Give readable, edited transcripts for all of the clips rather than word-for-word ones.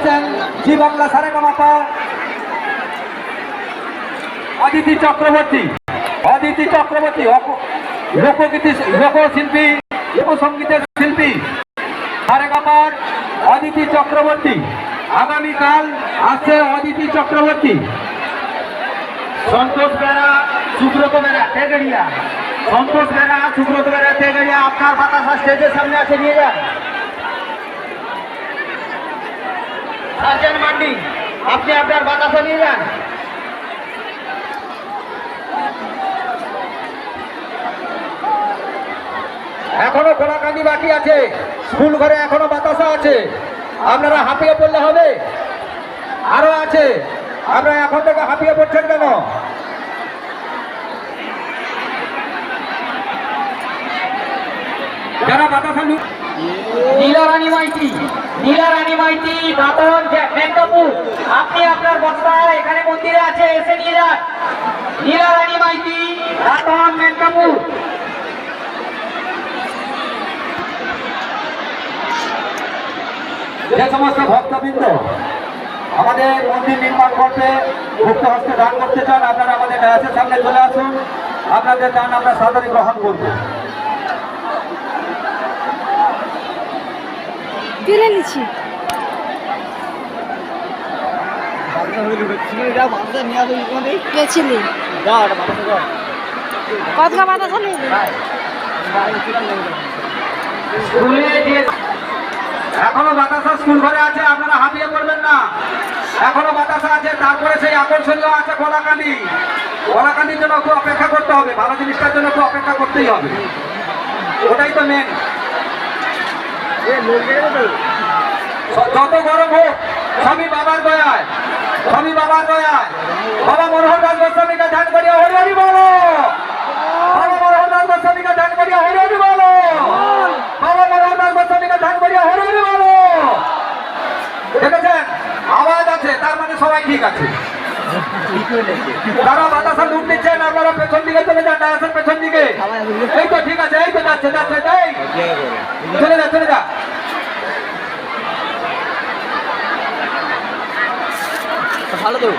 আসছেন জি বাংলা সারেগামাপা অদিতি চক্রবর্তী। অদিতি চক্রবর্তী লোকগীতি লোকশিল্পী লোকসঙ্গীতের শিল্পী সারেগামার অদিতি চক্রবর্তী। আগামীকাল আসছে অদিতি চক্রবর্তী। সন্তোষ বেরা সুব্রত বেরা তেগড়িয়া। সন্তোষ বেরা সুব্রত বেরা তেগড়িয়া আপনার বাতাসা স্টেজের সামনে আসে নিয়ে যান। সার্জেন্ট মান্ডি আপনি আপনার বাতাসা নিয়ে যান। এখনো কোলাকান্দি বাকি আছে, স্কুল ঘরে এখনো বাতাসা আছে, আপনারা হাঁপিয়ে পড়লে হবে। আরো আছে, আপনারা এখন থেকে হাঁপিয়ে পড়ছেন কেন? যারা বাতাসা নীলারানী মাইতি, নীলারানী মাইতি দাঁতন মেনকাপুর, আপনি আপনার বস্তা এখানে মন্দিরে আছে, এসে নিয়ে যান। নীলারানী মাইতি দাঁতন মেনকাপুর। যে সমস্ত ভক্তবৃন্দ আমাদের মন্দির নির্মাণ করতে মুক্ত হস্তে দান করতে চান, আপনারা আমাদের ডায়াসের সামনে চলে আসুন। আপনাদের দান আমরা সাদরে গ্রহণ করব। তুলে নিচ্ছি। গেছিলি কত বাতাসা নেই এখনো বাতাসা স্কুল ঘরে আছে, আপনারা হাঁপিয়ে পড়বেন না। এখনো বাতাসা আছে। তারপরে সেই আকর্ষণীয় আছে কোলাকান্দি। কোলাকান্দির জন্য একটু অপেক্ষা করতে হবে, ভালো জিনিসটার জন্য একটু অপেক্ষা করতেই হবে, ওটাই তো মেন। যত গরম হোক স্বামী বাবার দয়ায়, স্বামী বাবার দয়ায়। বাবা মনোহর দাস গোস্বামীকে ধ্যান করিয়া হরি হরি বলো। বাবা মনোহর দাস গোস্বামীকে ধ্যান করিয়া হরি হরি বলো। বাবা মনোহর দাস গোস্বামীকে ধ্যান করিয়া হরি হরি বলো। দেখেছেন আওয়াজ আছে, তার মানে সবাই ঠিক আছে। যারা বাতাসা লুট নিচ্ছেন আপনারা পেছন দিকে চলে যান, ডায়াসের পেছন দিকে। এই তো ঠিক আছে, এই তো যাচ্ছে যাচ্ছে, চলে যা চলে যা। ভালো তো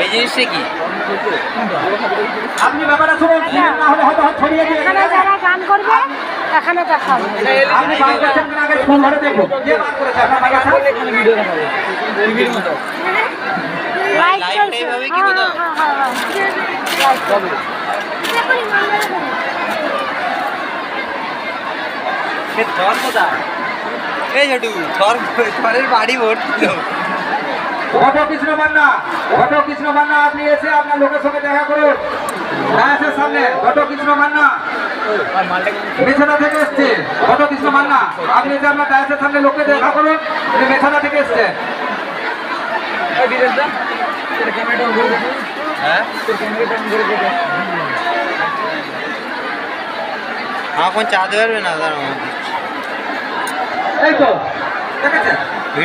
এই জিনিসটা কি আপনি ব্যাপারটা শুনুন, না হলে হয়তো ছড়িয়ে দিয়ে এখানে যারা গান করবে এখানে দেখাবো। আপনি বার করছেন কিনা আগে ফোন ধরে দেখো কে বার করেছে আপনার বাগান। এখানে ভিডিও দেখাবো টিভির মতো লাইভ চলছে এইভাবে কি কোথাও লাইভ চলবে। কে থর কোথায় এই ছোটু থরের বাড়ি ভর্তি। ঘট কৃষ্ণ মান্না, ঘট কৃষ্ণ মান্না আপনি এসে আপনার লোকের সঙ্গে দেখা করুন ডায়াসের সামনে। ঘট কৃষ্ণ মান্না মেছাদা থেকে এসছে। ঘট কৃষ্ণ মান্না আপনি এসে আপনার ডায়াসের সামনে লোককে দেখা করুন, মেছাদা থেকে এসছে। এখন চাঁদে পারবে না দাঁড়ানো। এই তো দেখেছেন